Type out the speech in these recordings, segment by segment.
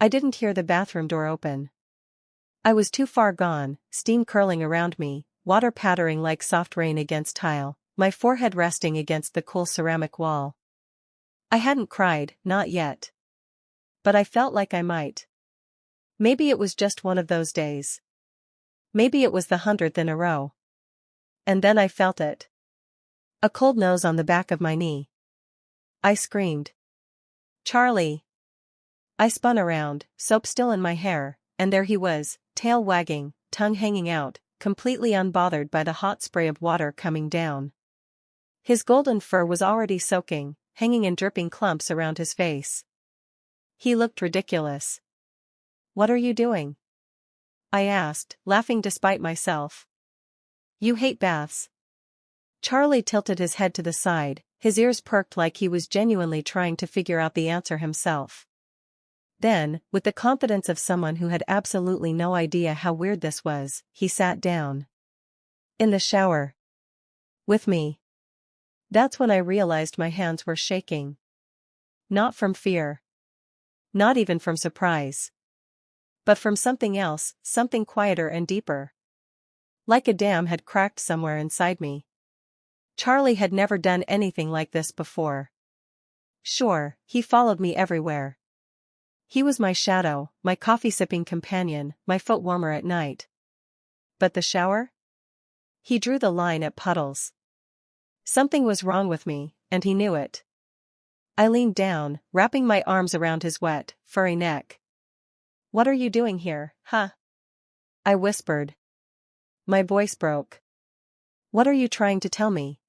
I didn't hear the bathroom door open. I was too far gone, steam curling around me, water pattering like soft rain against tile, my forehead resting against the cool ceramic wall. I hadn't cried, not yet. But I felt like I might. Maybe it was just one of those days. Maybe it was the 100th in a row. And then I felt it. A cold nose on the back of my knee. I screamed. Charlie! I spun around, soap still in my hair, and there he was, tail wagging, tongue hanging out, completely unbothered by the hot spray of water coming down. His golden fur was already soaking, hanging in dripping clumps around his face. He looked ridiculous. What are you doing? I asked, laughing despite myself. You hate baths. Charlie tilted his head to the side, his ears perked like he was genuinely trying to figure out the answer himself. Then, with the confidence of someone who had absolutely no idea how weird this was, he sat down. In the shower. With me. That's when I realized my hands were shaking. Not from fear. Not even from surprise. But from something else, something quieter and deeper. Like a dam had cracked somewhere inside me. Charlie had never done anything like this before. Sure, he followed me everywhere. He was my shadow, my coffee-sipping companion, my foot warmer at night. But the shower? He drew the line at puddles. Something was wrong with me, and he knew it. I leaned down, wrapping my arms around his wet, furry neck. What are you doing here, huh? I whispered. My voice broke. What are you trying to tell me?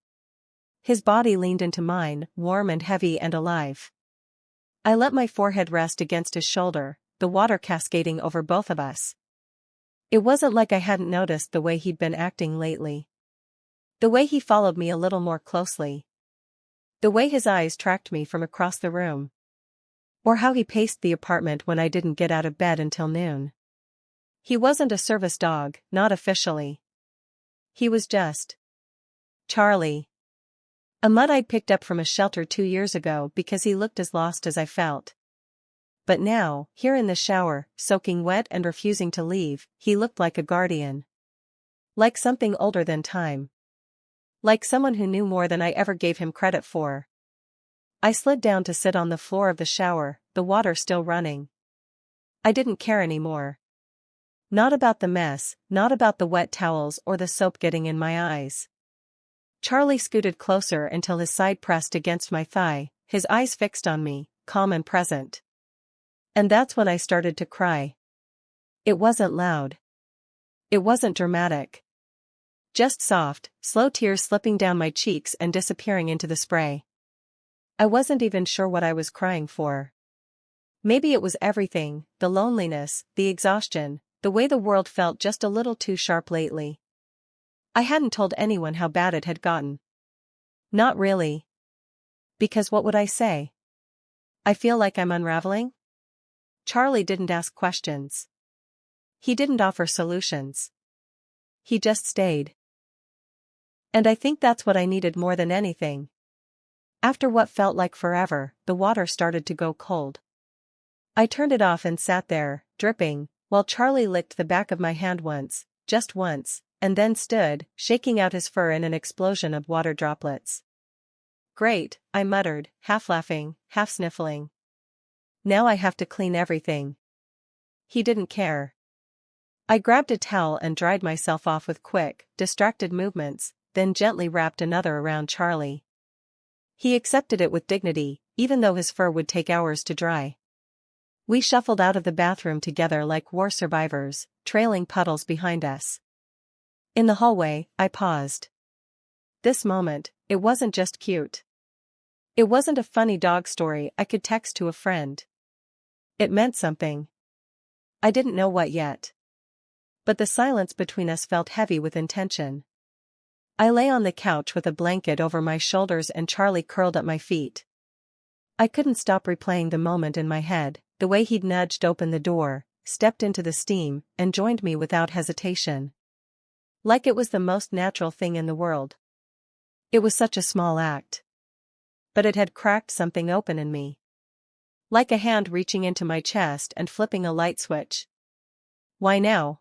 His body leaned into mine, warm and heavy and alive. I let my forehead rest against his shoulder, the water cascading over both of us. It wasn't like I hadn't noticed the way he'd been acting lately. The way he followed me a little more closely. The way his eyes tracked me from across the room. Or how he paced the apartment when I didn't get out of bed until noon. He wasn't a service dog, not officially. He was just Charlie. A mutt I'd picked up from a shelter 2 years ago because he looked as lost as I felt. But now, here in the shower, soaking wet and refusing to leave, he looked like a guardian. Like something older than time. Like someone who knew more than I ever gave him credit for. I slid down to sit on the floor of the shower, the water still running. I didn't care anymore. Not about the mess, not about the wet towels or the soap getting in my eyes. Charlie scooted closer until his side pressed against my thigh, his eyes fixed on me, calm and present. And that's when I started to cry. It wasn't loud. It wasn't dramatic. Just soft, slow tears slipping down my cheeks and disappearing into the spray. I wasn't even sure what I was crying for. Maybe it was everything, the loneliness, the exhaustion, the way the world felt just a little too sharp lately. I hadn't told anyone how bad it had gotten. Not really. Because what would I say? I feel like I'm unraveling? Charlie didn't ask questions. He didn't offer solutions. He just stayed. And I think that's what I needed more than anything. After what felt like forever, the water started to go cold. I turned it off and sat there, dripping, while Charlie licked the back of my hand once, just once, and then stood, shaking out his fur in an explosion of water droplets. Great, I muttered, half laughing, half sniffling. Now I have to clean everything. He didn't care. I grabbed a towel and dried myself off with quick, distracted movements, then gently wrapped another around Charlie. He accepted it with dignity, even though his fur would take hours to dry. We shuffled out of the bathroom together like war survivors, trailing puddles behind us. In the hallway, I paused. This moment, it wasn't just cute. It wasn't a funny dog story I could text to a friend. It meant something. I didn't know what yet. But the silence between us felt heavy with intention. I lay on the couch with a blanket over my shoulders and Charlie curled at my feet. I couldn't stop replaying the moment in my head, the way he'd nudged open the door, stepped into the steam, and joined me without hesitation. Like it was the most natural thing in the world. It was such a small act. But it had cracked something open in me. Like a hand reaching into my chest and flipping a light switch. Why now?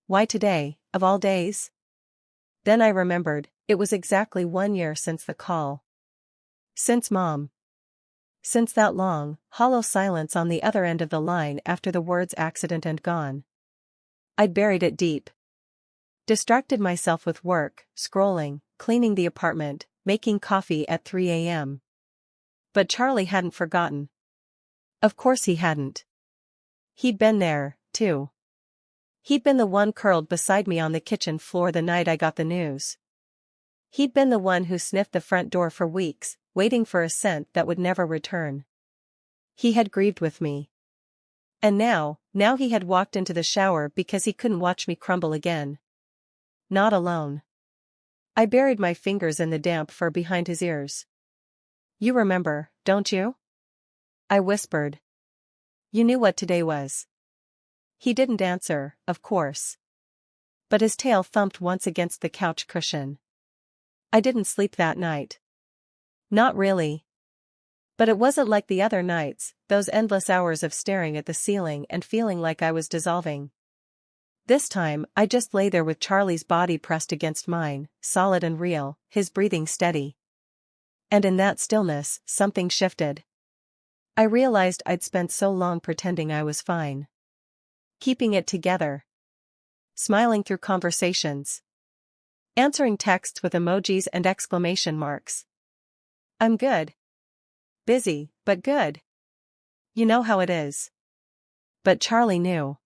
Why today, of all days? Then I remembered, it was exactly 1 year since the call. Since Mom. Since that long, hollow silence on the other end of the line after the words accident and gone. I'd buried it deep. Distracted myself with work, scrolling, cleaning the apartment, making coffee at 3 a.m. But Charlie hadn't forgotten. Of course he hadn't. He'd been there, too. He'd been the one curled beside me on the kitchen floor the night I got the news. He'd been the one who sniffed the front door for weeks, waiting for a scent that would never return. He had grieved with me. And now he had walked into the shower because he couldn't watch me crumble again. Not alone. I buried my fingers in the damp fur behind his ears. You remember, don't you? I whispered. You knew what today was. He didn't answer, of course. But his tail thumped once against the couch cushion. I didn't sleep that night. Not really. But it wasn't like the other nights, those endless hours of staring at the ceiling and feeling like I was dissolving. This time, I just lay there with Charlie's body pressed against mine, solid and real, his breathing steady. And in that stillness, something shifted. I realized I'd spent so long pretending I was fine. Keeping it together. Smiling through conversations. Answering texts with emojis and exclamation marks. I'm good. Busy, but good. You know how it is. But Charlie knew.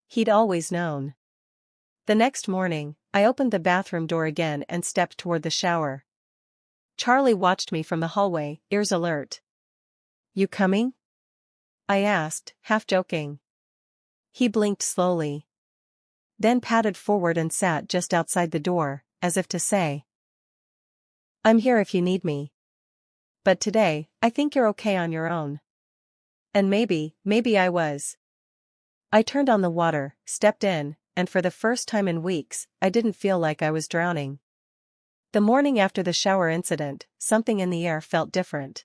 He'd always known. The next morning, I opened the bathroom door again and stepped toward the shower. Charlie watched me from the hallway, ears alert. You coming? I asked, half joking. He blinked slowly. Then padded forward and sat just outside the door, as if to say, I'm here if you need me. But today, I think you're okay on your own. And maybe I was. I turned on the water, stepped in, and for the first time in weeks, I didn't feel like I was drowning. The morning after the shower incident, something in the air felt different.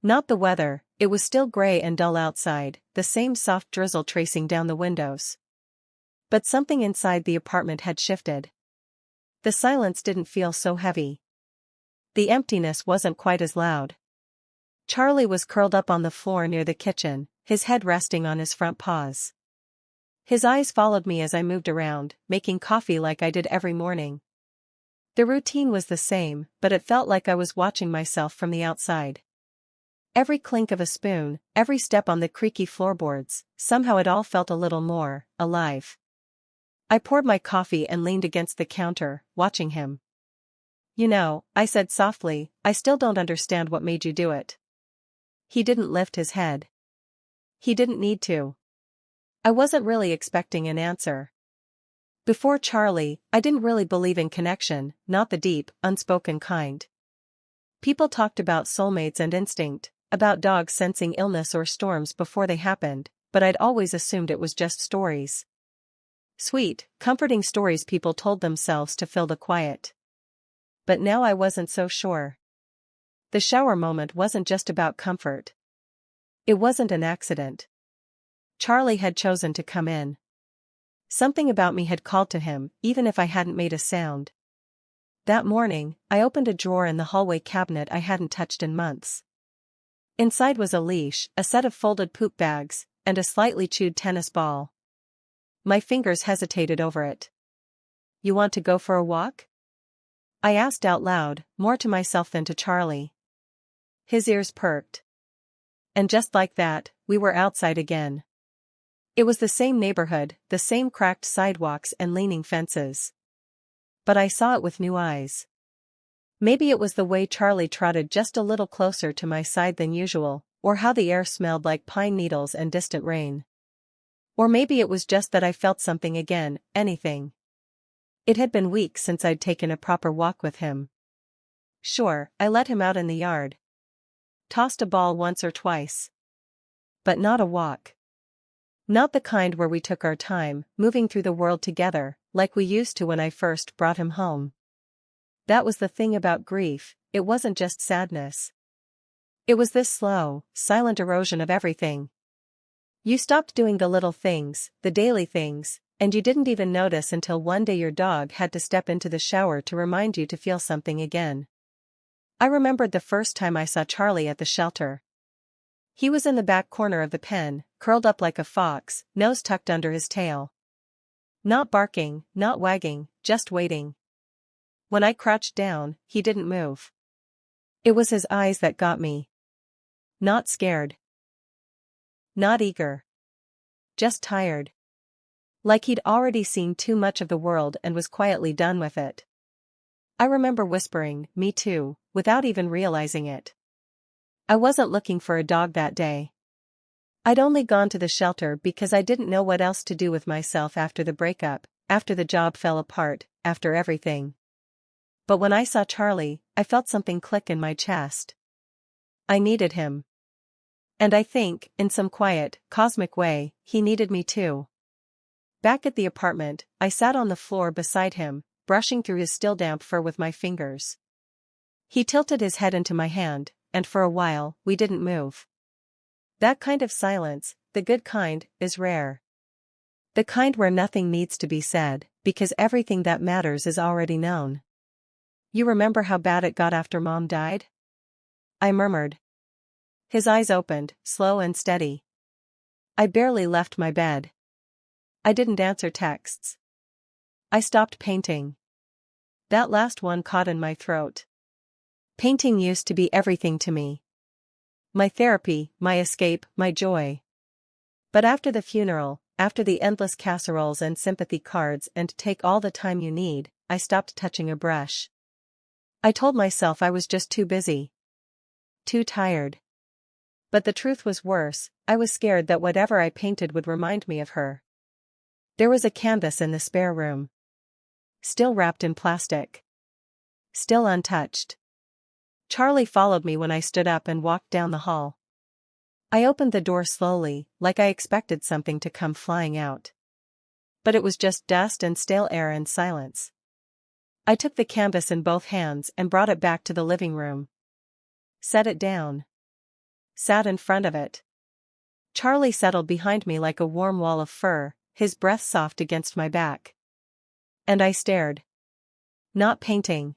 Not the weather, it was still gray and dull outside, the same soft drizzle tracing down the windows. But something inside the apartment had shifted. The silence didn't feel so heavy. The emptiness wasn't quite as loud. Charlie was curled up on the floor near the kitchen, his head resting on his front paws. His eyes followed me as I moved around, making coffee like I did every morning. The routine was the same, but it felt like I was watching myself from the outside. Every clink of a spoon, every step on the creaky floorboards, somehow it all felt a little more alive. I poured my coffee and leaned against the counter, watching him. You know, I said softly, I still don't understand what made you do it. He didn't lift his head. He didn't need to. I wasn't really expecting an answer. Before Charlie, I didn't really believe in connection, not the deep, unspoken kind. People talked about soulmates and instinct, about dogs sensing illness or storms before they happened, but I'd always assumed it was just stories. Sweet, comforting stories people told themselves to fill the quiet. But now I wasn't so sure. The shower moment wasn't just about comfort. It wasn't an accident. Charlie had chosen to come in. Something about me had called to him, even if I hadn't made a sound. That morning, I opened a drawer in the hallway cabinet I hadn't touched in months. Inside was a leash, a set of folded poop bags, and a slightly chewed tennis ball. My fingers hesitated over it. You want to go for a walk? I asked out loud, more to myself than to Charlie. His ears perked. And just like that, we were outside again. It was the same neighborhood, the same cracked sidewalks and leaning fences. But I saw it with new eyes. Maybe it was the way Charlie trotted just a little closer to my side than usual, or how the air smelled like pine needles and distant rain. Or maybe it was just that I felt something again, anything. It had been weeks since I'd taken a proper walk with him. Sure, I let him out in the yard. Tossed a ball once or twice. But not a walk. Not the kind where we took our time, moving through the world together, like we used to when I first brought him home. That was the thing about grief, it wasn't just sadness. It was this slow, silent erosion of everything. You stopped doing the little things, the daily things, and you didn't even notice until one day your dog had to step into the shower to remind you to feel something again. I remembered the first time I saw Charlie at the shelter. He was in the back corner of the pen, curled up like a fox, nose tucked under his tail. Not barking, not wagging, just waiting. When I crouched down, he didn't move. It was his eyes that got me. Not scared. Not eager. Just tired. Like he'd already seen too much of the world and was quietly done with it. I remember whispering, "Me too," without even realizing it. I wasn't looking for a dog that day. I'd only gone to the shelter because I didn't know what else to do with myself after the breakup, after the job fell apart, after everything. But when I saw Charlie, I felt something click in my chest. I needed him. And I think, in some quiet, cosmic way, he needed me too. Back at the apartment, I sat on the floor beside him, brushing through his still damp fur with my fingers. He tilted his head into my hand, and for a while, we didn't move. That kind of silence, the good kind, is rare. The kind where nothing needs to be said, because everything that matters is already known. "You remember how bad it got after Mom died?" I murmured. His eyes opened, slow and steady. I barely left my bed. I didn't answer texts. I stopped painting. That last one caught in my throat. Painting used to be everything to me. My therapy, my escape, my joy. But after the funeral, after the endless casseroles and sympathy cards and "take all the time you need," I stopped touching a brush. I told myself I was just too busy. Too tired. But the truth was worse, I was scared that whatever I painted would remind me of her. There was a canvas in the spare room. Still wrapped in plastic. Still untouched. Charlie followed me when I stood up and walked down the hall. I opened the door slowly, like I expected something to come flying out. But it was just dust and stale air and silence. I took the canvas in both hands and brought it back to the living room. Set it down. Sat in front of it. Charlie settled behind me like a warm wall of fur, his breath soft against my back. And I stared. Not painting.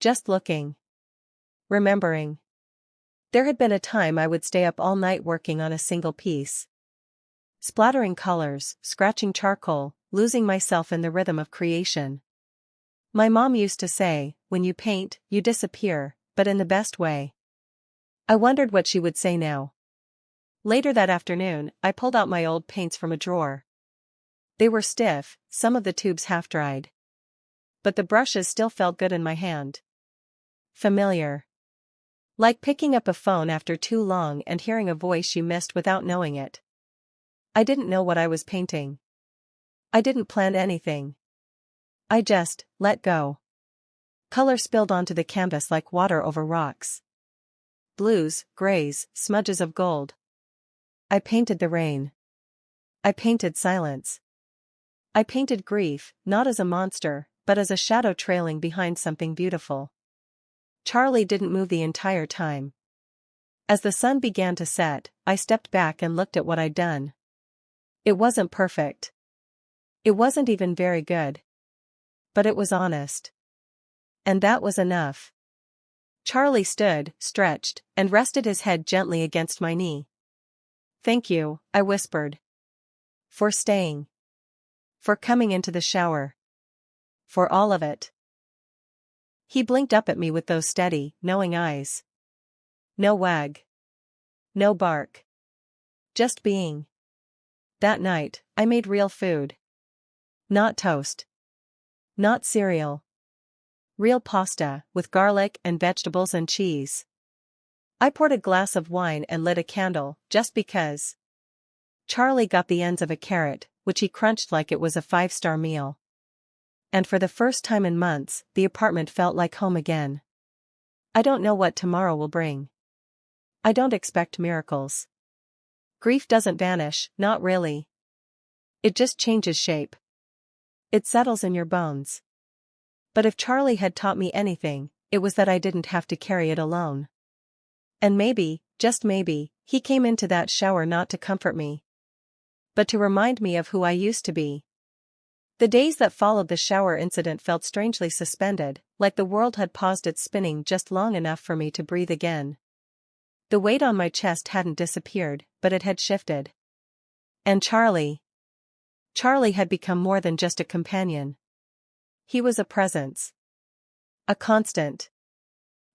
Just looking. Remembering. There had been a time I would stay up all night working on a single piece. Splattering colors, scratching charcoal, losing myself in the rhythm of creation. My mom used to say, "When you paint, you disappear," but in the best way. I wondered what she would say now. Later that afternoon, I pulled out my old paints from a drawer. They were stiff, some of the tubes half-dried. But the brushes still felt good in my hand. Familiar. Like picking up a phone after too long and hearing a voice you missed without knowing it. I didn't know what I was painting. I didn't plan anything. I just let go. Color spilled onto the canvas like water over rocks. Blues, grays, smudges of gold. I painted the rain. I painted silence. I painted grief, not as a monster, but as a shadow trailing behind something beautiful. Charlie didn't move the entire time. As the sun began to set, I stepped back and looked at what I'd done. It wasn't perfect. It wasn't even very good. But it was honest. And that was enough. Charlie stood, stretched, and rested his head gently against my knee. "Thank you," I whispered. "For staying. For coming into the shower. For all of it." He blinked up at me with those steady, knowing eyes. No wag. No bark. Just being. That night, I made real food. Not toast. Not cereal. Real pasta, with garlic and vegetables and cheese. I poured a glass of wine and lit a candle, just because. Charlie got the ends of a carrot, which he crunched like it was a 5-star meal. And for the first time in months, the apartment felt like home again. I don't know what tomorrow will bring. I don't expect miracles. Grief doesn't vanish, not really. It just changes shape. It settles in your bones. But if Charlie had taught me anything, it was that I didn't have to carry it alone. And maybe, just maybe, he came into that shower not to comfort me, but to remind me of who I used to be. The days that followed the shower incident felt strangely suspended, like the world had paused its spinning just long enough for me to breathe again. The weight on my chest hadn't disappeared, but it had shifted. And Charlie had become more than just a companion. He was a presence. A constant.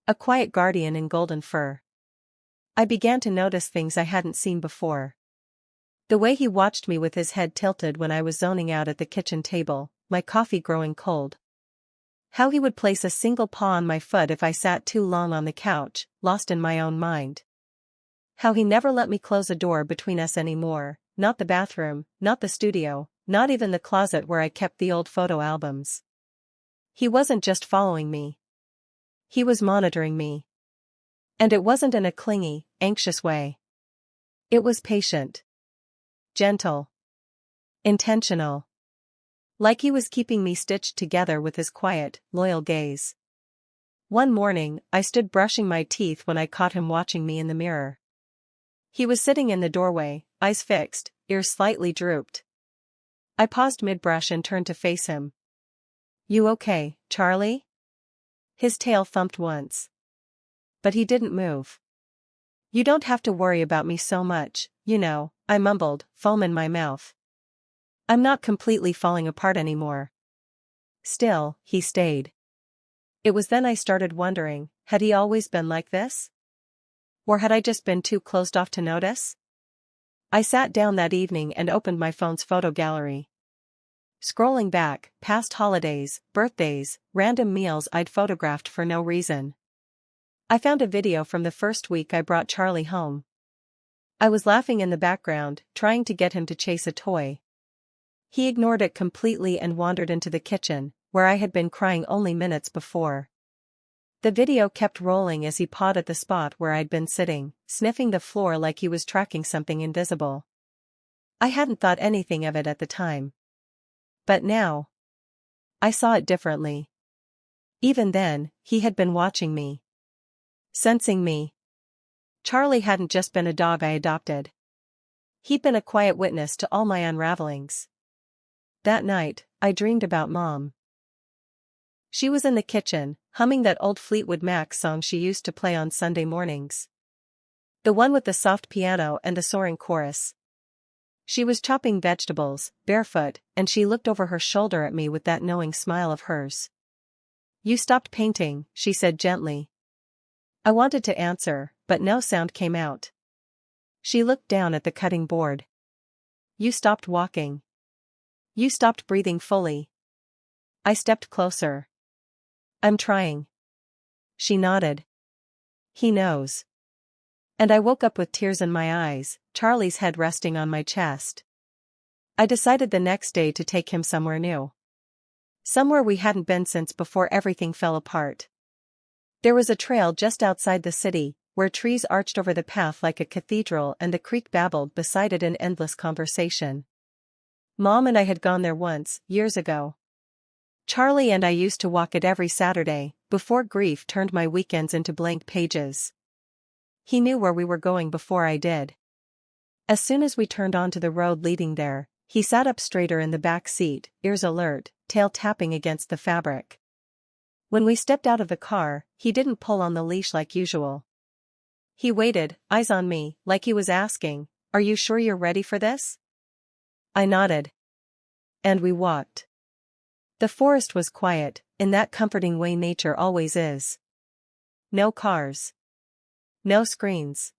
A quiet guardian in golden fur. I began to notice things I hadn't seen before. The way he watched me with his head tilted when I was zoning out at the kitchen table, my coffee growing cold. How he would place a single paw on my foot if I sat too long on the couch, lost in my own mind. How he never let me close a door between us anymore, not the bathroom, not the studio, not even the closet where I kept the old photo albums. He wasn't just following me. He was monitoring me. And it wasn't in a clingy, anxious way. It was patient. Gentle. Intentional. Like he was keeping me stitched together with his quiet, loyal gaze. One morning, I stood brushing my teeth when I caught him watching me in the mirror. He was sitting in the doorway, eyes fixed, ears slightly drooped. I paused mid-brush and turned to face him. "You okay, Charlie?" His tail thumped once. But he didn't move. "You don't have to worry about me so much, you know," I mumbled, foam in my mouth. "I'm not completely falling apart anymore." Still, he stayed. It was then I started wondering, had he always been like this? Or had I just been too closed off to notice? I sat down that evening and opened my phone's photo gallery. Scrolling back, past holidays, birthdays, random meals I'd photographed for no reason. I found a video from the first week I brought Charlie home. I was laughing in the background, trying to get him to chase a toy. He ignored it completely and wandered into the kitchen, where I had been crying only minutes before. The video kept rolling as he pawed at the spot where I'd been sitting, sniffing the floor like he was tracking something invisible. I hadn't thought anything of it at the time. But now, I saw it differently. Even then, he had been watching me. Sensing me. Charlie hadn't just been a dog I adopted. He'd been a quiet witness to all my unravelings. That night, I dreamed about Mom. She was in the kitchen, humming that old Fleetwood Mac song she used to play on Sunday mornings. The one with the soft piano and the soaring chorus. She was chopping vegetables, barefoot, and she looked over her shoulder at me with that knowing smile of hers. "You stopped painting," she said gently. I wanted to answer, but no sound came out. She looked down at the cutting board. "You stopped walking. You stopped breathing fully." I stepped closer. "I'm trying." She nodded. "He knows." And I woke up with tears in my eyes, Charlie's head resting on my chest. I decided the next day to take him somewhere new. Somewhere we hadn't been since before everything fell apart. There was a trail just outside the city, where trees arched over the path like a cathedral and the creek babbled beside it in endless conversation. Mom and I had gone there once, years ago. Charlie and I used to walk it every Saturday, before grief turned my weekends into blank pages. He knew where we were going before I did. As soon as we turned onto the road leading there, he sat up straighter in the back seat, ears alert, tail tapping against the fabric. When we stepped out of the car, he didn't pull on the leash like usual. He waited, eyes on me, like he was asking, "Are you sure you're ready for this?" I nodded. And we walked. The forest was quiet, in that comforting way nature always is. No cars. No screens.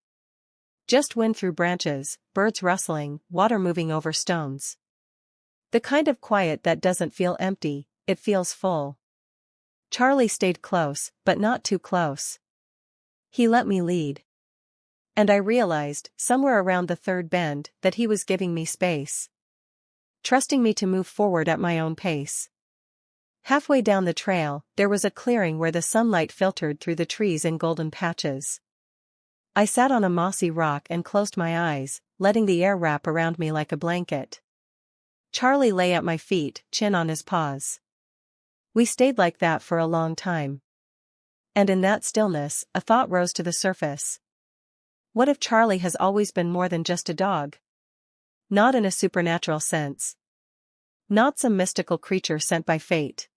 Just wind through branches, birds rustling, water moving over stones. The kind of quiet that doesn't feel empty, it feels full. Charlie stayed close, but not too close. He let me lead. And I realized, somewhere around the third bend, that he was giving me space. Trusting me to move forward at my own pace. Halfway down the trail, there was a clearing where the sunlight filtered through the trees in golden patches. I sat on a mossy rock and closed my eyes, letting the air wrap around me like a blanket. Charlie lay at my feet, chin on his paws. We stayed like that for a long time. And in that stillness, a thought rose to the surface. What if Charlie has always been more than just a dog? Not in a supernatural sense. Not some mystical creature sent by fate.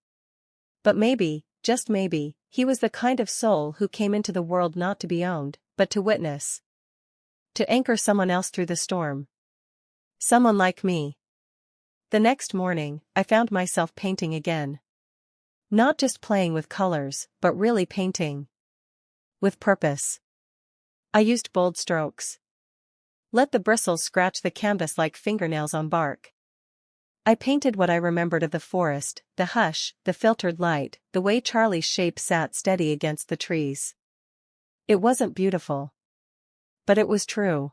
But maybe, just maybe, he was the kind of soul who came into the world not to be owned, but to witness. To anchor someone else through the storm. Someone like me. The next morning, I found myself painting again. Not just playing with colors, but really painting. With purpose. I used bold strokes. Let the bristles scratch the canvas like fingernails on bark. I painted what I remembered of the forest, the hush, the filtered light, the way Charlie's shape sat steady against the trees. It wasn't beautiful. But it was true.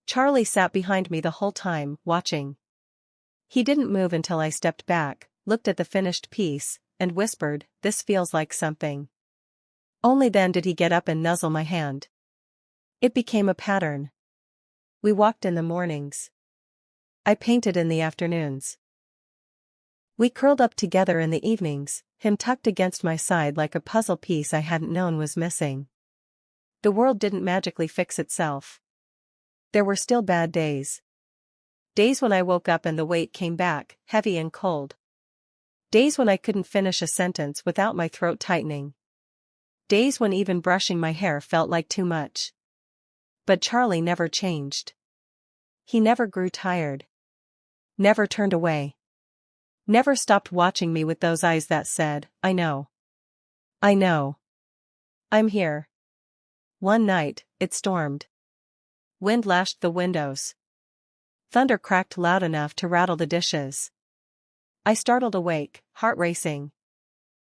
Charlie sat behind me the whole time, watching. He didn't move until I stepped back, looked at the finished piece, and whispered, "This feels like something." Only then did he get up and nuzzle my hand. It became a pattern. We walked in the mornings. I painted in the afternoons. We curled up together in the evenings, him tucked against my side like a puzzle piece I hadn't known was missing. The world didn't magically fix itself. There were still bad days. Days when I woke up and the weight came back, heavy and cold. Days when I couldn't finish a sentence without my throat tightening. Days when even brushing my hair felt like too much. But Charlie never changed. He never grew tired. Never turned away. Never stopped watching me with those eyes that said, "I know. I know. I'm here." One night, it stormed. Wind lashed the windows. Thunder cracked loud enough to rattle the dishes. I startled awake, heart racing.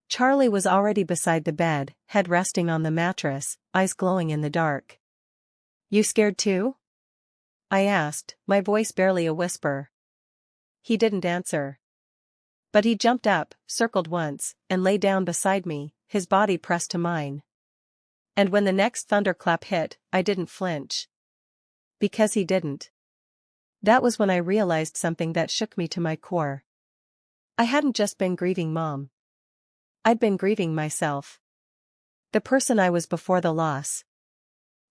Charlie was already beside the bed, head resting on the mattress, eyes glowing in the dark. "You scared too?" I asked, my voice barely a whisper. He didn't answer. But he jumped up, circled once, and lay down beside me, his body pressed to mine. And when the next thunderclap hit, I didn't flinch. Because he didn't. That was when I realized something that shook me to my core. I hadn't just been grieving Mom. I'd been grieving myself. The person I was before the loss.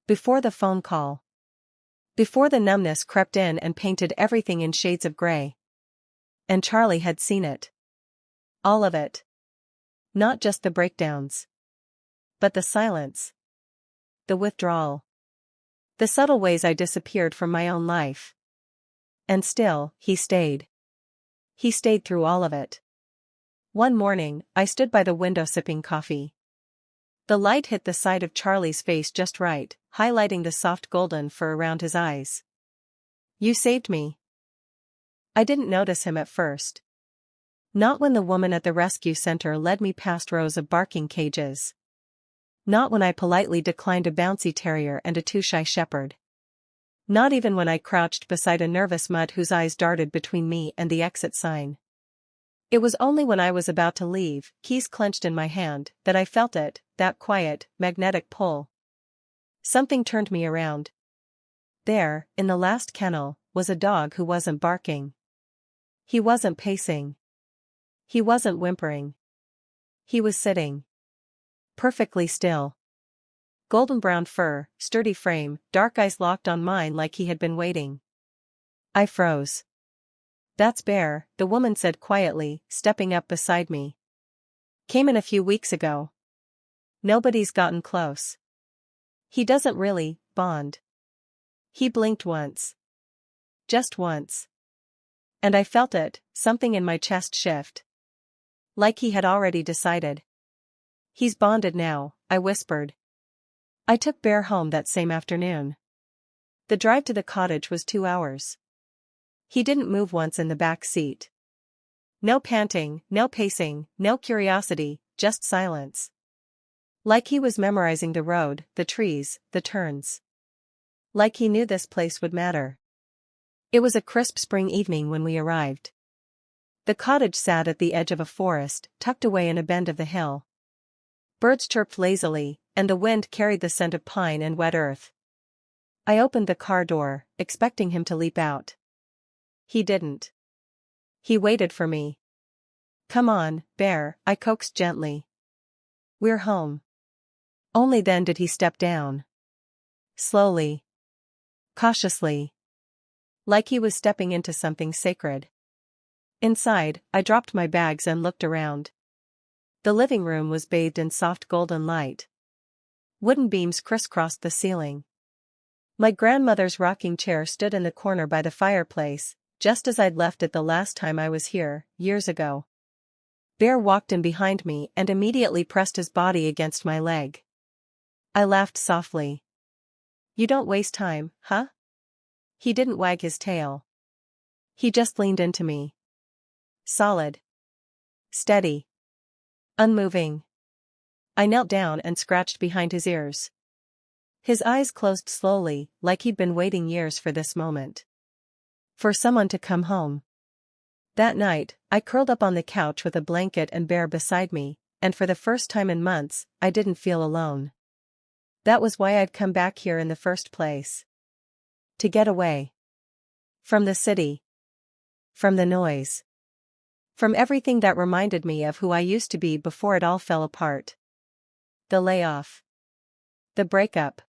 Before the phone call. Before the numbness crept in and painted everything in shades of gray. And Charlie had seen it. All of it. Not just the breakdowns. But the silence. The withdrawal. The subtle ways I disappeared from my own life. And still, he stayed. He stayed through all of it. One morning, I stood by the window sipping coffee. The light hit the side of Charlie's face just right, highlighting the soft golden fur around his eyes. "You saved me." I didn't notice him at first. Not when the woman at the rescue center led me past rows of barking cages. Not when I politely declined a bouncy terrier and a too-shy shepherd. Not even when I crouched beside a nervous mutt whose eyes darted between me and the exit sign. It was only when I was about to leave, keys clenched in my hand, that I felt it, that quiet, magnetic pull. Something turned me around. There, in the last kennel, was a dog who wasn't barking. He wasn't pacing. He wasn't whimpering. He was sitting. Perfectly still. Golden brown fur, sturdy frame, dark eyes locked on mine like he had been waiting. I froze. "That's Bear," the woman said quietly, stepping up beside me. "Came in a few weeks ago. Nobody's gotten close. He doesn't really bond." He blinked once. Just once. And I felt it, something in my chest shift. Like he had already decided. "He's bonded now," I whispered. I took Bear home that same afternoon. The drive to the cottage was 2 hours. He didn't move once in the back seat. No panting, no pacing, no curiosity, just silence. Like he was memorizing the road, the trees, the turns. Like he knew this place would matter. It was a crisp spring evening when we arrived. The cottage sat at the edge of a forest, tucked away in a bend of the hill. Birds chirped lazily, and the wind carried the scent of pine and wet earth. I opened the car door, expecting him to leap out. He didn't. He waited for me. "Come on, Bear," I coaxed gently. "We're home." Only then did he step down. Slowly. Cautiously. Like he was stepping into something sacred. Inside, I dropped my bags and looked around. The living room was bathed in soft golden light. Wooden beams crisscrossed the ceiling. My grandmother's rocking chair stood in the corner by the fireplace, just as I'd left it the last time I was here, years ago. Bear walked in behind me and immediately pressed his body against my leg. I laughed softly. "You don't waste time, huh?" He didn't wag his tail. He just leaned into me. Solid. Steady. Unmoving. I knelt down and scratched behind his ears. His eyes closed slowly, like he'd been waiting years for this moment. For someone to come home. That night, I curled up on the couch with a blanket and Bear beside me, and for the first time in months, I didn't feel alone. That was why I'd come back here in the first place. To get away. From the city. From the noise. From everything that reminded me of who I used to be before it all fell apart. The layoff. The breakup.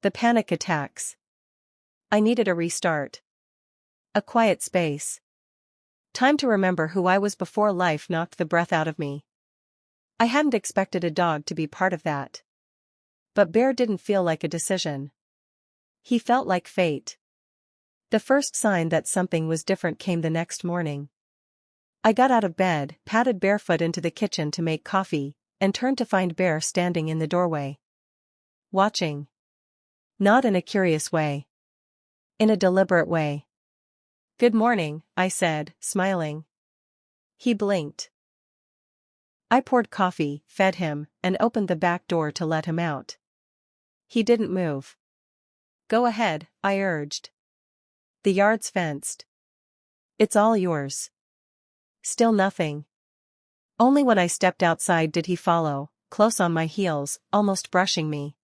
The panic attacks. I needed a restart. A quiet space. Time to remember who I was before life knocked the breath out of me. I hadn't expected a dog to be part of that. But Bear didn't feel like a decision. He felt like fate. The first sign that something was different came the next morning. I got out of bed, padded barefoot into the kitchen to make coffee, and turned to find Bear standing in the doorway. Watching. Not in a curious way. In a deliberate way. "Good morning," I said, smiling. He blinked. I poured coffee, fed him, and opened the back door to let him out. He didn't move. "Go ahead," I urged. "The yard's fenced. It's all yours." Still nothing. Only when I stepped outside did he follow, close on my heels, almost brushing me.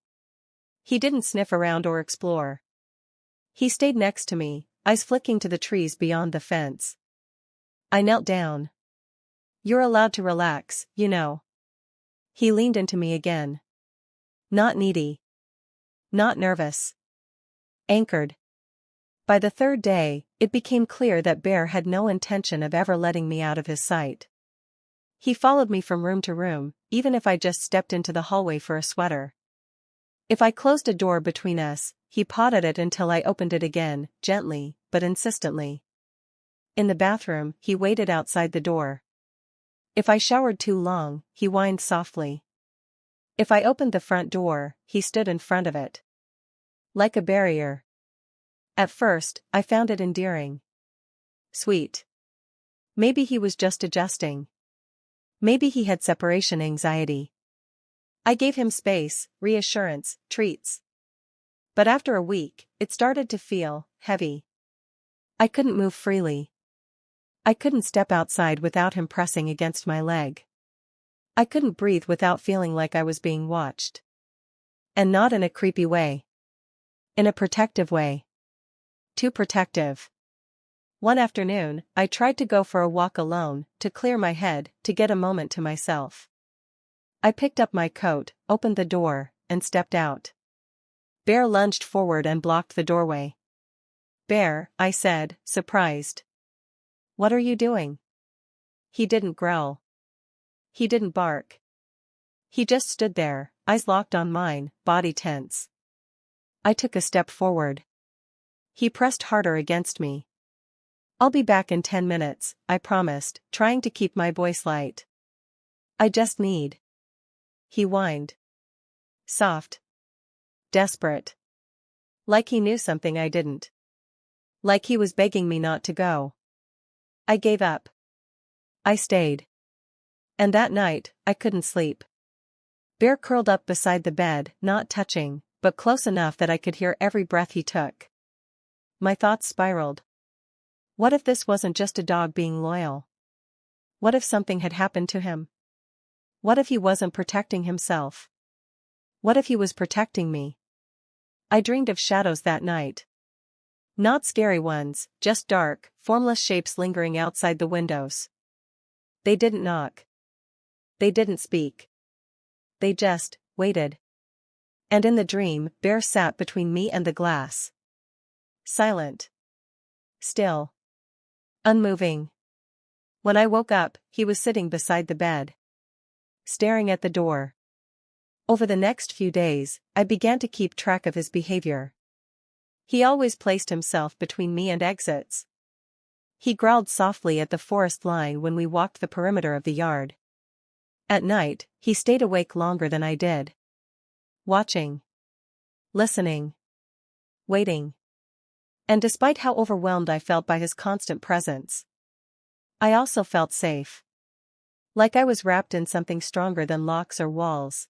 He didn't sniff around or explore. He stayed next to me, eyes flicking to the trees beyond the fence. I knelt down. "You're allowed to relax, you know." He leaned into me again. Not needy. Not nervous. Anchored. By the third day, it became clear that Bear had no intention of ever letting me out of his sight. He followed me from room to room, even if I just stepped into the hallway for a sweater. If I closed a door between us, he pawed at it until I opened it again, gently, but insistently. In the bathroom, he waited outside the door. If I showered too long, he whined softly. If I opened the front door, he stood in front of it. Like a barrier. At first, I found it endearing. Sweet. Maybe he was just adjusting. Maybe he had separation anxiety. I gave him space, reassurance, treats. But after a week, it started to feel heavy. I couldn't move freely. I couldn't step outside without him pressing against my leg. I couldn't breathe without feeling like I was being watched. And not in a creepy way. In a protective way. Too protective. One afternoon, I tried to go for a walk alone, to clear my head, to get a moment to myself. I picked up my coat, opened the door, and stepped out. Bear lunged forward and blocked the doorway. "Bear," I said, surprised. "What are you doing?" He didn't growl. He didn't bark. He just stood there, eyes locked on mine, body tense. I took a step forward. He pressed harder against me. "I'll be back in 10 minutes, I promised, trying to keep my voice light. "I just need." He whined. Soft. Desperate. Like he knew something I didn't. Like he was begging me not to go. I gave up. I stayed. And that night, I couldn't sleep. Bear curled up beside the bed, not touching, but close enough that I could hear every breath he took. My thoughts spiraled. What if this wasn't just a dog being loyal? What if something had happened to him? What if he wasn't protecting himself? What if he was protecting me? I dreamed of shadows that night. Not scary ones, just dark, formless shapes lingering outside the windows. They didn't knock. They didn't speak. They just waited. And in the dream, Bear sat between me and the glass. Silent. Still. Unmoving. When I woke up, he was sitting beside the bed, staring at the door. Over the next few days, I began to keep track of his behavior. He always placed himself between me and exits. He growled softly at the forest line when we walked the perimeter of the yard. At night, he stayed awake longer than I did. Watching. Listening. Waiting. And despite how overwhelmed I felt by his constant presence, I also felt safe. Like I was wrapped in something stronger than locks or walls.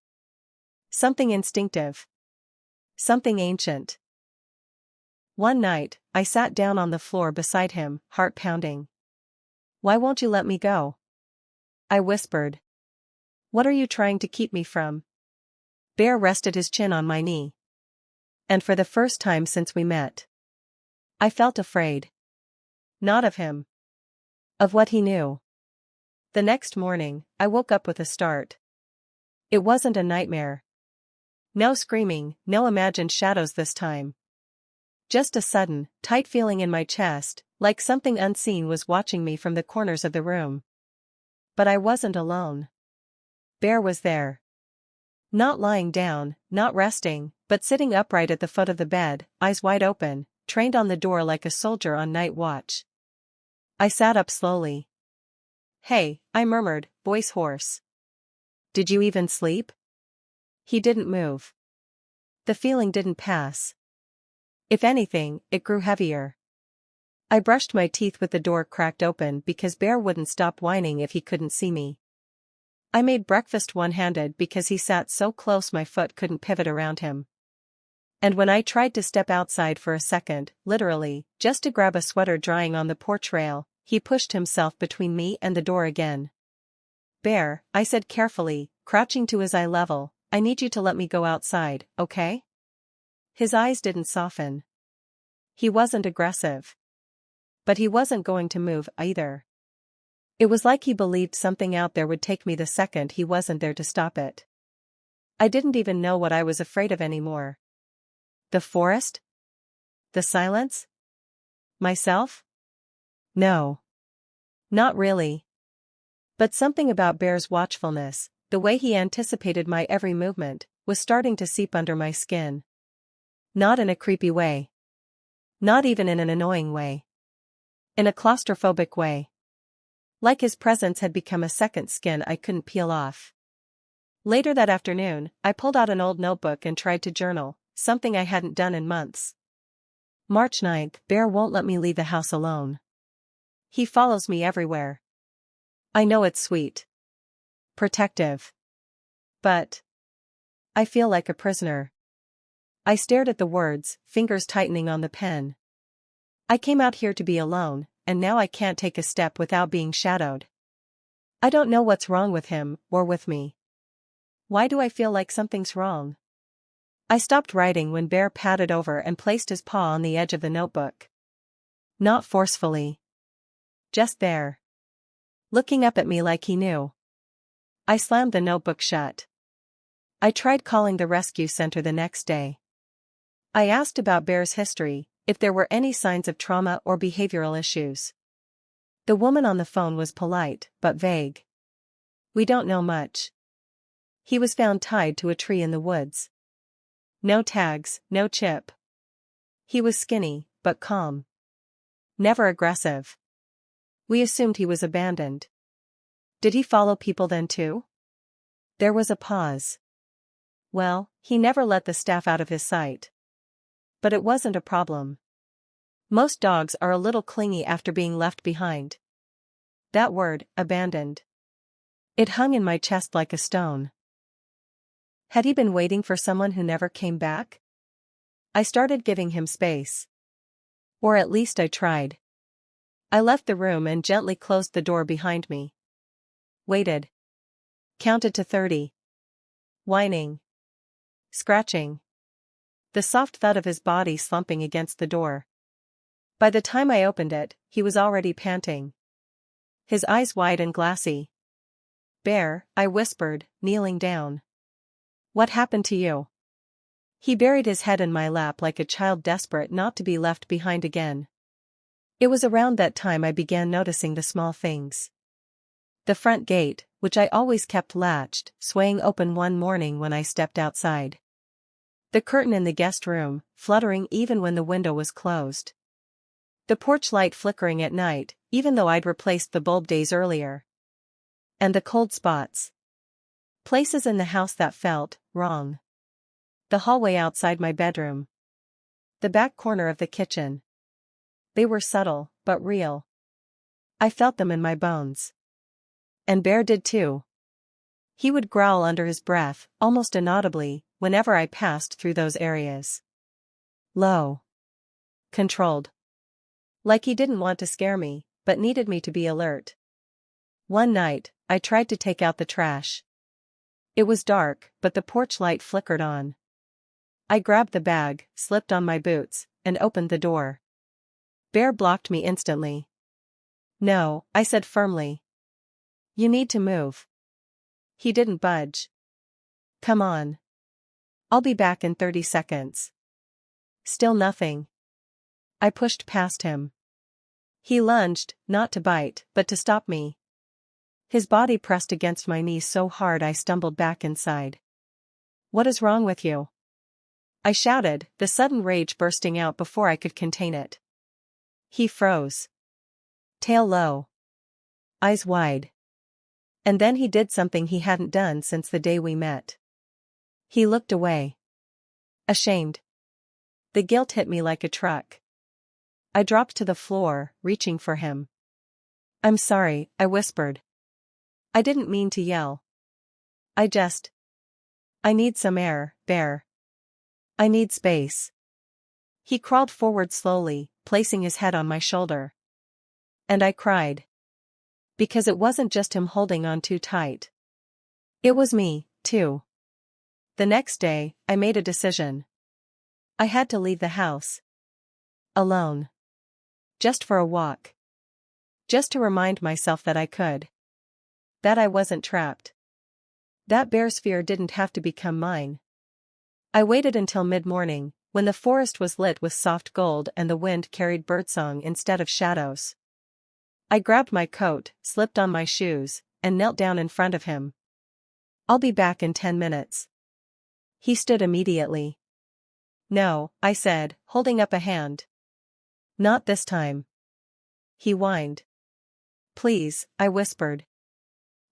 Something instinctive. Something ancient. One night, I sat down on the floor beside him, heart pounding. "Why won't you let me go?" I whispered. "What are you trying to keep me from?" Bear rested his chin on my knee. And for the first time since we met, I felt afraid. Not of him. Of what he knew. The next morning, I woke up with a start. It wasn't a nightmare. No screaming, no imagined shadows this time. Just a sudden, tight feeling in my chest, like something unseen was watching me from the corners of the room. But I wasn't alone. Bear was there. Not lying down, not resting, but sitting upright at the foot of the bed, eyes wide open, trained on the door like a soldier on night watch. I sat up slowly. "Hey," I murmured, voice hoarse. "Did you even sleep?" He didn't move. The feeling didn't pass. If anything, it grew heavier. I brushed my teeth with the door cracked open because Bear wouldn't stop whining if he couldn't see me. I made breakfast one-handed because he sat so close my foot couldn't pivot around him. And when I tried to step outside for a second, literally, just to grab a sweater drying on the porch rail, he pushed himself between me and the door again. "Bear," I said carefully, crouching to his eye level, "I need you to let me go outside, okay?" His eyes didn't soften. He wasn't aggressive. But he wasn't going to move either. It was like he believed something out there would take me the second he wasn't there to stop it. I didn't even know what I was afraid of anymore. The forest? The silence? Myself? No. Not really. But something about Bear's watchfulness, the way he anticipated my every movement, was starting to seep under my skin. Not in a creepy way. Not even in an annoying way. In a claustrophobic way. Like his presence had become a second skin I couldn't peel off. Later that afternoon, I pulled out an old notebook and tried to journal, something I hadn't done in months. March 9th, Bear won't let me leave the house alone. He follows me everywhere. I know it's sweet. Protective. But I feel like a prisoner. I stared at the words, fingers tightening on the pen. I came out here to be alone, and now I can't take a step without being shadowed. I don't know what's wrong with him, or with me. Why do I feel like something's wrong? I stopped writing when Bear patted over and placed his paw on the edge of the notebook. Not forcefully. Just there. Looking up at me like he knew. I slammed the notebook shut. I tried calling the rescue center the next day. I asked about Bear's history, if there were any signs of trauma or behavioral issues. The woman on the phone was polite, but vague. "We don't know much. He was found tied to a tree in the woods. No tags, no chip. He was skinny, but calm. Never aggressive. We assumed he was abandoned." "Did he follow people then too?" There was a pause. "Well, he never let the staff out of his sight. But it wasn't a problem. Most dogs are a little clingy after being left behind." That word, abandoned. It hung in my chest like a stone. Had he been waiting for someone who never came back? I started giving him space. Or at least I tried. I left the room and gently closed the door behind me. Waited. Counted to 30. Whining. Scratching. The soft thud of his body slumping against the door. By the time I opened it, he was already panting. His eyes wide and glassy. "Bear," I whispered, kneeling down. "What happened to you?" He buried his head in my lap like a child desperate not to be left behind again. It was around that time I began noticing the small things. The front gate, which I always kept latched, swaying open one morning when I stepped outside. The curtain in the guest room, fluttering even when the window was closed. The porch light flickering at night, even though I'd replaced the bulb days earlier. And the cold spots. Places in the house that felt wrong. The hallway outside my bedroom. The back corner of the kitchen. They were subtle, but real. I felt them in my bones. And Bear did too. He would growl under his breath, almost inaudibly, whenever I passed through those areas. Low. Controlled. Like he didn't want to scare me, but needed me to be alert. One night, I tried to take out the trash. It was dark, but the porch light flickered on. I grabbed the bag, slipped on my boots, and opened the door. Bear blocked me instantly. No, I said firmly. You need to move. He didn't budge. Come on. I'll be back in 30 seconds. Still nothing. I pushed past him. He lunged, not to bite, but to stop me. His body pressed against my knees so hard I stumbled back inside. What is wrong with you? I shouted, the sudden rage bursting out before I could contain it. He froze. Tail low. Eyes wide. And then he did something he hadn't done since the day we met. He looked away. Ashamed. The guilt hit me like a truck. I dropped to the floor, reaching for him. I'm sorry, I whispered. I didn't mean to yell. I need some air, Bear. I need space. He crawled forward slowly, placing his head on my shoulder. And I cried. Because it wasn't just him holding on too tight. It was me, too. The next day, I made a decision. I had to leave the house. Alone. Just for a walk. Just to remind myself that I could. That I wasn't trapped. That Bear's fear didn't have to become mine. I waited until mid-morning, when the forest was lit with soft gold and the wind carried birdsong instead of shadows. I grabbed my coat, slipped on my shoes, and knelt down in front of him. I'll be back in 10 minutes. He stood immediately. No, I said, holding up a hand. Not this time. He whined. Please, I whispered.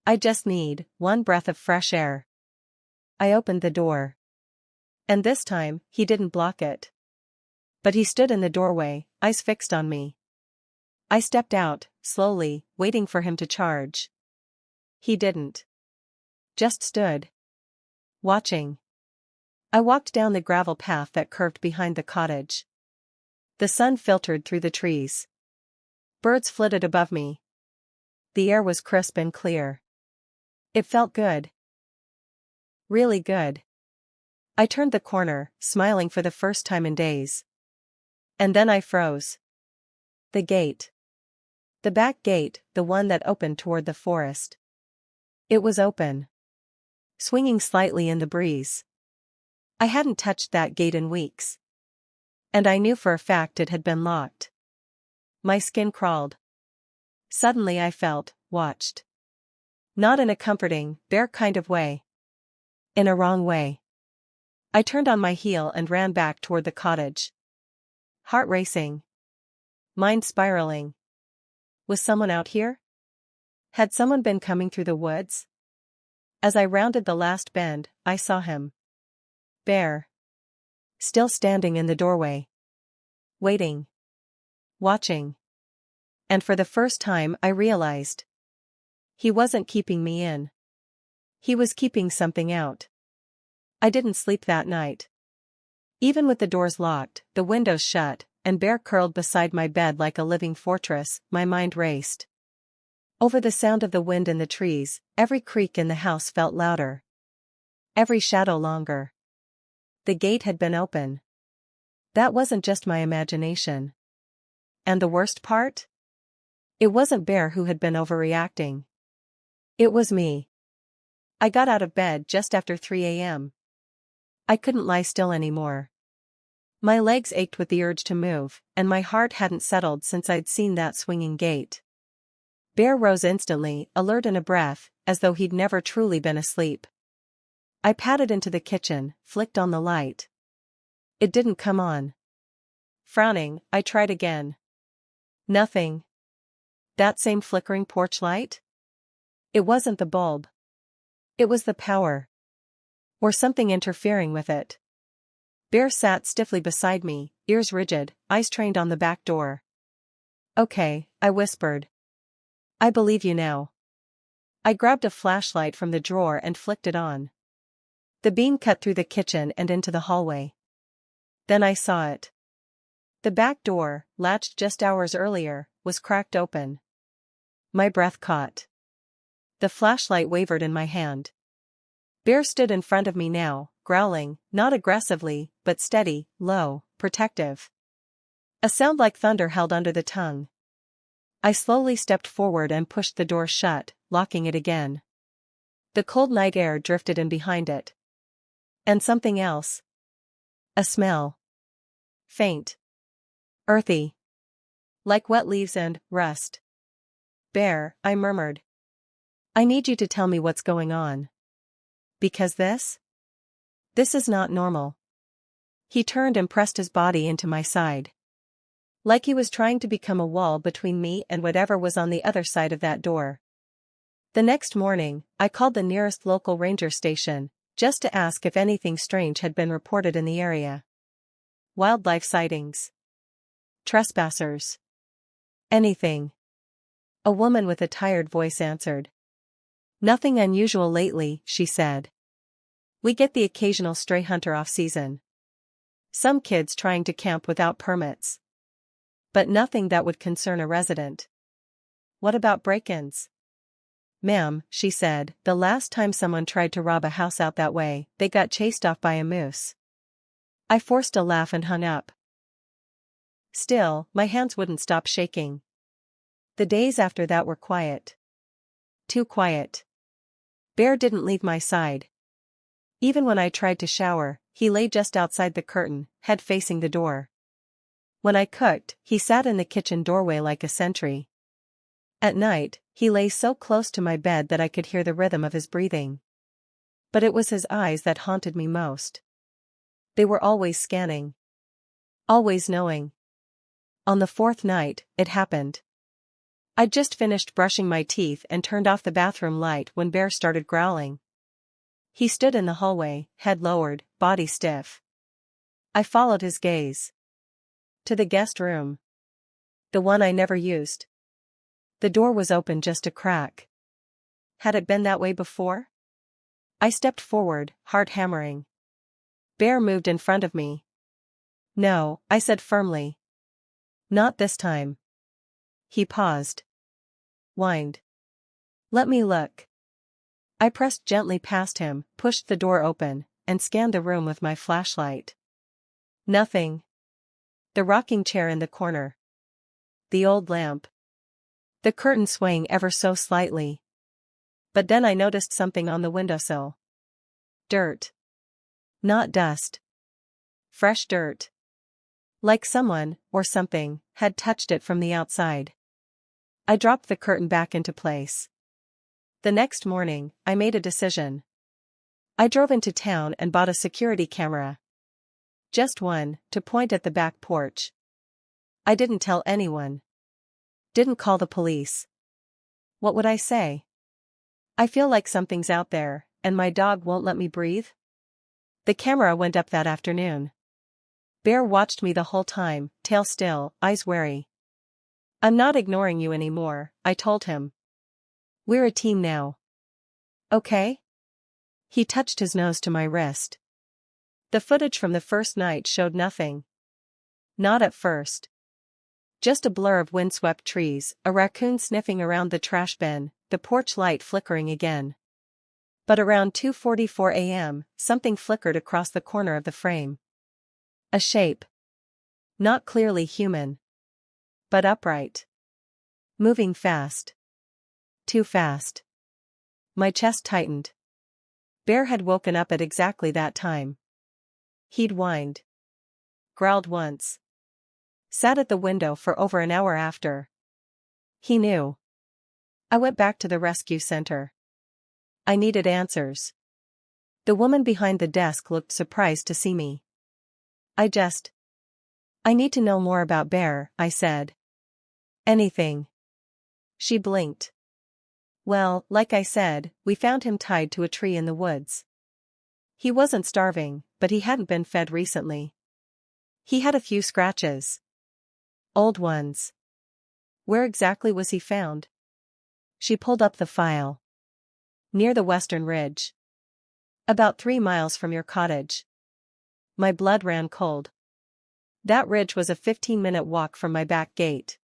I just need one breath of fresh air. I opened the door. And this time, he didn't block it. But he stood in the doorway, eyes fixed on me. I stepped out, slowly, waiting for him to charge. He didn't. Just stood. Watching. I walked down the gravel path that curved behind the cottage. The sun filtered through the trees. Birds flitted above me. The air was crisp and clear. It felt good. Really good. I turned the corner, smiling for the first time in days. And then I froze. The gate. The back gate, the one that opened toward the forest. It was open. Swinging slightly in the breeze. I hadn't touched that gate in weeks. And I knew for a fact it had been locked. My skin crawled. Suddenly I felt watched. Not in a comforting, Bear kind of way. In a wrong way. I turned on my heel and ran back toward the cottage. Heart racing. Mind spiraling. Was someone out here? Had someone been coming through the woods? As I rounded the last bend, I saw him. Bear. Still standing in the doorway. Waiting. Watching. And for the first time I realized. He wasn't keeping me in. He was keeping something out. I didn't sleep that night. Even with the doors locked, the windows shut, and Bear curled beside my bed like a living fortress, my mind raced. Over the sound of the wind in the trees, every creak in the house felt louder. Every shadow longer. The gate had been open. That wasn't just my imagination. And the worst part? It wasn't Bear who had been overreacting. It was me. I got out of bed just after 3 a.m. I couldn't lie still anymore. My legs ached with the urge to move, and my heart hadn't settled since I'd seen that swinging gate. Bear rose instantly, alert and a breath, as though he'd never truly been asleep. I padded into the kitchen, flicked on the light. It didn't come on. Frowning, I tried again. Nothing. That same flickering porch light? It wasn't the bulb. It was the power. Or something interfering with it. Bear sat stiffly beside me, ears rigid, eyes trained on the back door. Okay, I whispered. I believe you now. I grabbed a flashlight from the drawer and flicked it on. The beam cut through the kitchen and into the hallway. Then I saw it. The back door, latched just hours earlier, was cracked open. My breath caught. The flashlight wavered in my hand. Bear stood in front of me now, growling, not aggressively, but steady, low, protective. A sound like thunder held under the tongue. I slowly stepped forward and pushed the door shut, locking it again. The cold night air drifted in behind it. And something else. A smell. Faint. Earthy. Like wet leaves and rust. Bear, I murmured. I need you to tell me what's going on. Because this is not normal. He turned and pressed his body into my side. Like he was trying to become a wall between me and whatever was on the other side of that door. The next morning, I called the nearest local ranger station, just to ask if anything strange had been reported in the area. Wildlife sightings. Trespassers. Anything. A woman with a tired voice answered. Nothing unusual lately, she said. We get the occasional stray hunter off-season. Some kids trying to camp without permits. But nothing that would concern a resident. What about break-ins? Ma'am, she said, the last time someone tried to rob a house out that way, they got chased off by a moose. I forced a laugh and hung up. Still, my hands wouldn't stop shaking. The days after that were quiet. Too quiet. Bear didn't leave my side. Even when I tried to shower, he lay just outside the curtain, head facing the door. When I cooked, he sat in the kitchen doorway like a sentry. At night, he lay so close to my bed that I could hear the rhythm of his breathing. But it was his eyes that haunted me most. They were always scanning. Always knowing. On the fourth night, it happened. I'd just finished brushing my teeth and turned off the bathroom light when Bear started growling. He stood in the hallway, head lowered, body stiff. I followed his gaze. To the guest room. The one I never used. The door was open just a crack. Had it been that way before? I stepped forward, heart hammering. Bear moved in front of me. No, I said firmly. Not this time. He paused. Whined. Let me look. I pressed gently past him, pushed the door open, and scanned the room with my flashlight. Nothing. The rocking chair in the corner. The old lamp. The curtain swaying ever so slightly. But then I noticed something on the windowsill. Dirt. Not dust. Fresh dirt. Like someone, or something, had touched it from the outside. I dropped the curtain back into place. The next morning, I made a decision. I drove into town and bought a security camera. Just one, to point at the back porch. I didn't tell anyone. Didn't call the police. What would I say? I feel like something's out there, and my dog won't let me breathe? The camera went up that afternoon. Bear watched me the whole time, tail still, eyes wary. I'm not ignoring you anymore, I told him. We're a team now. Okay? He touched his nose to my wrist. The footage from the first night showed nothing. Not at first. Just a blur of windswept trees, a raccoon sniffing around the trash bin, the porch light flickering again. But around 2:44 a.m., something flickered across the corner of the frame. A shape. Not clearly human. But upright. Moving fast. Too fast. My chest tightened. Bear had woken up at exactly that time. He'd whined. Growled once. Sat at the window for over an hour after. He knew. I went back to the rescue center. I needed answers. The woman behind the desk looked surprised to see me. I need to know more about Bear, I said. Anything. She blinked. Well, like I said, we found him tied to a tree in the woods. He wasn't starving, but he hadn't been fed recently. He had a few scratches. Old ones. Where exactly was he found? She pulled up the file. Near the western ridge. About 3 miles from your cottage. My blood ran cold. That ridge was a 15-minute walk from my back gate.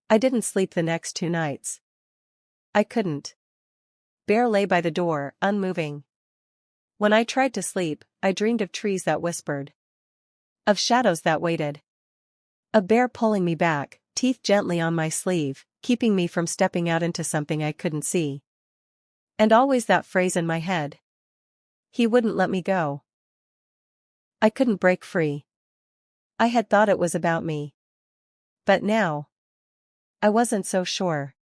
I didn't sleep the next 2 nights. I couldn't. Bear lay by the door, unmoving. When I tried to sleep, I dreamed of trees that whispered. Of shadows that waited. A bear pulling me back, teeth gently on my sleeve, keeping me from stepping out into something I couldn't see. And always that phrase in my head. He wouldn't let me go. I couldn't break free. I had thought it was about me. But now, I wasn't so sure.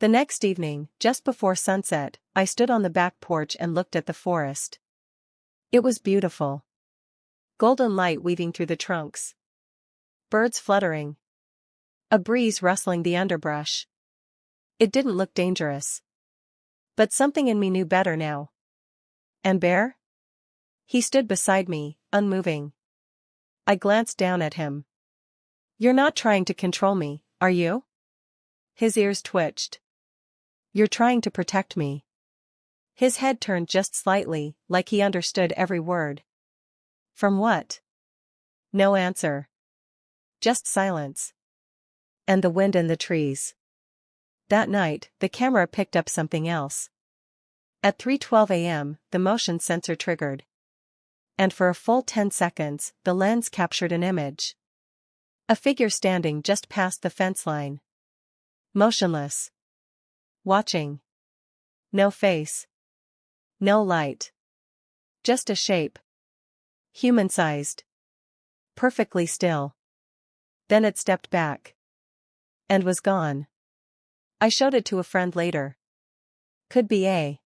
The next evening, just before sunset, I stood on the back porch and looked at the forest. It was beautiful. Golden light weaving through the trunks. Birds fluttering. A breeze rustling the underbrush. It didn't look dangerous. But something in me knew better now. And Bear? He stood beside me, unmoving. I glanced down at him. You're not trying to control me, are you? His ears twitched. You're trying to protect me. His head turned just slightly, like he understood every word. From what? No answer. Just silence. And the wind in the trees. That night, the camera picked up something else. At 3:12 a.m., the motion sensor triggered. And for a full 10 seconds, the lens captured an image. A figure standing just past the fence line. Motionless. Watching. No face. No light. Just a shape. Human-sized. Perfectly still. Then it stepped back. And was gone. I showed it to a friend later. Could be a